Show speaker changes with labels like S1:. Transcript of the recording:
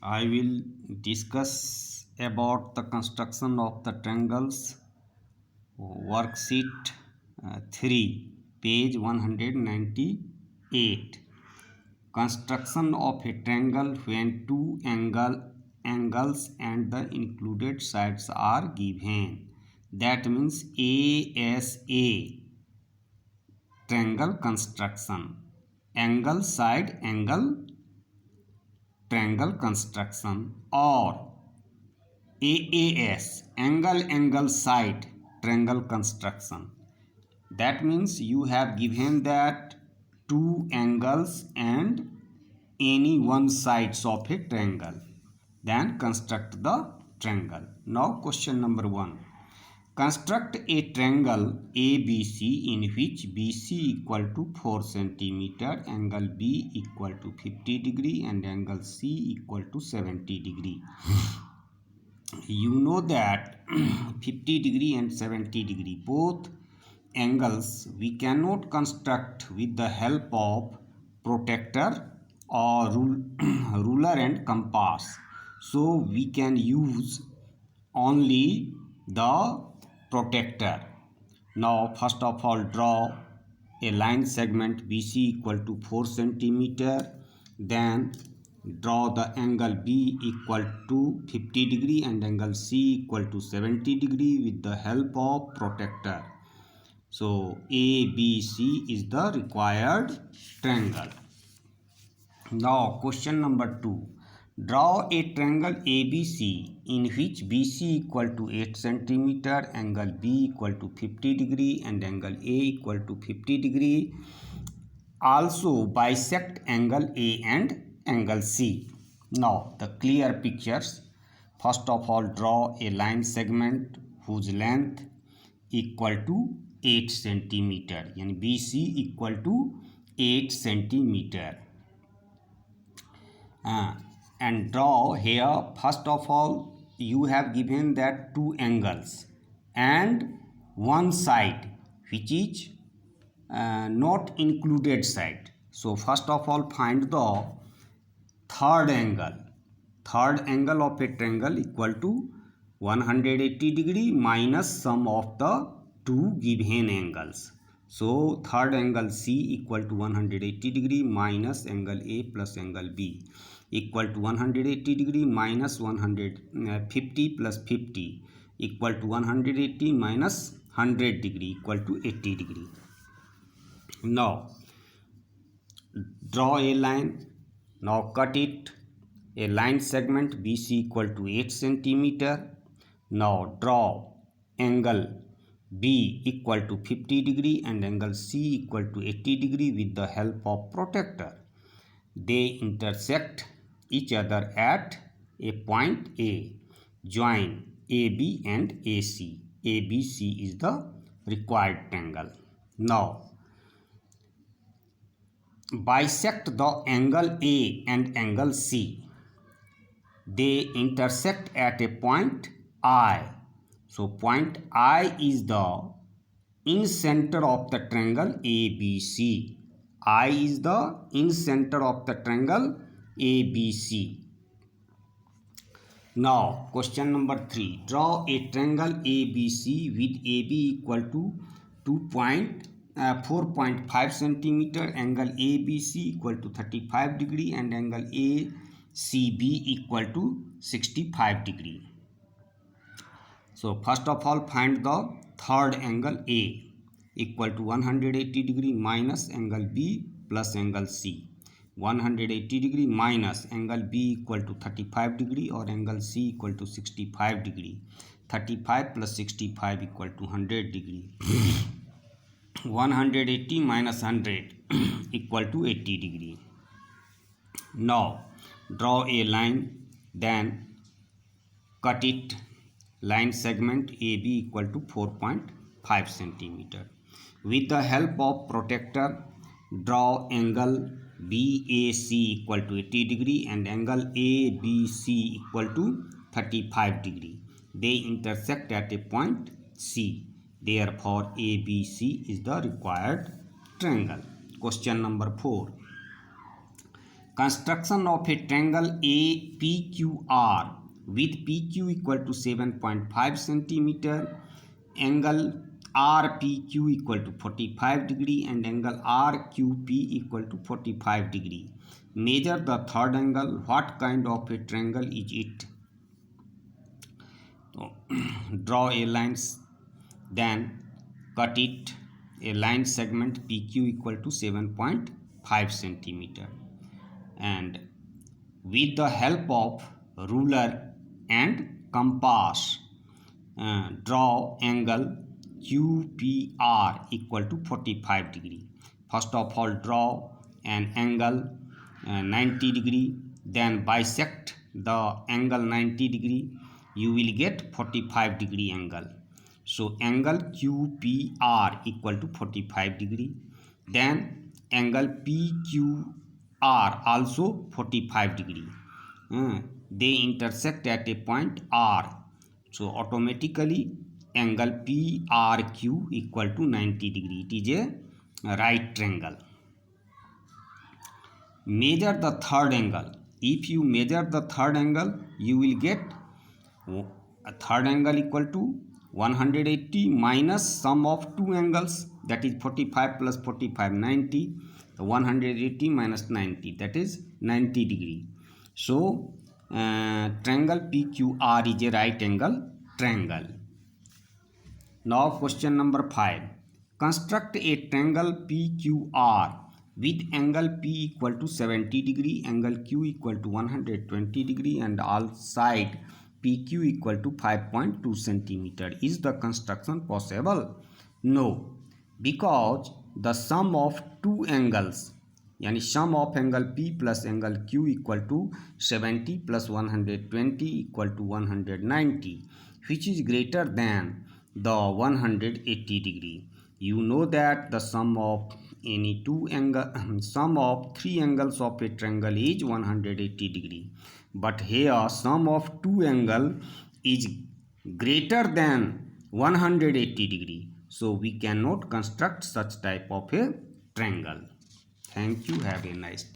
S1: I will discuss about the construction of the triangles worksheet 3 page 198. Construction of a triangle when angles and the included sides are given. That means ASA triangle construction. Angle side angle triangle construction, or AAS angle side triangle construction. That means you have given that two angles and any one sides of a triangle, then construct the triangle. Now question number 1. Construct a triangle ABC in which BC equal to 4 centimeter, angle B equal to 50 degree and angle C equal to 70 degree. You know that 50 degree and 70 degree both angles we cannot construct with the help of protractor or ruler and compass, so we can use only the protractor. Now first of all, draw a line segment BC equal to 4 centimeter, then draw the angle B equal to 50 degree and angle C equal to 70 degree with the help of protractor. So ABC is the required triangle. Now question number 2. Draw a triangle ABC in which BC equal to 8 centimeter, angle B equal to 50 degree and angle A equal to 50 degree. Also bisect angle A and angle C. Now the clear pictures. First of all, draw a line segment whose length equal to 8 centimeter, and BC equal to 8 centimeter. And draw here, first of all, you have given that two angles and one side which is not included side. So first of all, find the third angle of a triangle equal to 180 degree minus sum of the two given angles. So third angle C equal to 180 degree minus angle A plus angle B equal to 180 degree minus 150 plus 50 equal to 180 minus 100 degree equal to 80 degree. Now draw a line. Now cut it. A line segment BC equal to 8 centimeter. Now draw angle B equal to 50 degree and angle C equal to 80 degree with the help of protractor. They intersect each other at a point A. Join AB and AC. ABC is the required triangle. Now bisect the angle A and angle C. They intersect at a point I. So point I is the in center of the triangle ABC. I is the in center of the triangle ABC. Now question number 3. Draw a triangle ABC with AB equal to 4.5 centimeter, angle ABC equal to 35 degree and angle ACB equal to 65 degree. So first of all, find the third angle A equal to 180 degree minus angle B plus angle C. 180 degree minus angle B equal to 35 degree or angle C equal to 65 degree. 35 plus 65 equal to 100 degree. 180 minus 100 equal to 80 degree. Now draw a line, then cut it. Line segment AB equal to 4.5 centimeter. With the help of protractor, draw angle BAC equal to 80 degree and angle ABC equal to 35 degree. They intersect at a point C. Therefore, ABC is the required triangle. Question number 4. Construction of a triangle APQR with PQ equal to 7.5 centimeter, angle RPQ equal to 45 degree and angle RQP equal to 45 degree. Measure the third angle. What kind of a triangle is it? So, draw a line, then cut it. A line segment PQ equal to 7.5 centimeter. And with the help of ruler and compass, draw angle QPR equal to 45 degree. First of all, draw an angle 90 degree, then bisect the angle 90 degree. You will get 45 degree angle. So angle QPR equal to 45 degree. Then angle PQR also 45 degree. They intersect at a point R. So automatically angle PRQ equal to 90 degree. It is a right triangle. Measure the third angle. If you measure the third angle, you will get a third angle equal to 180 minus sum of two angles, that is 45 plus 45, 90. So 180 minus 90, that is 90 degree. So triangle PQR is a right angle triangle. Now question number 5. Construct a triangle PQR with angle P equal to 70 degree, angle Q equal to 120 degree and all side PQ equal to 5.2 centimeter. Is the construction possible? No, because the sum of two angles, yani sum of angle P plus angle Q equal to 70 plus 120 equal to 190, which is greater than the 180 degree. You know that the sum of any sum of three angles of a triangle is 180 degree, but here sum of two angle is greater than 180 degree, so we cannot construct such type of a triangle. Thank you. Have a nice day.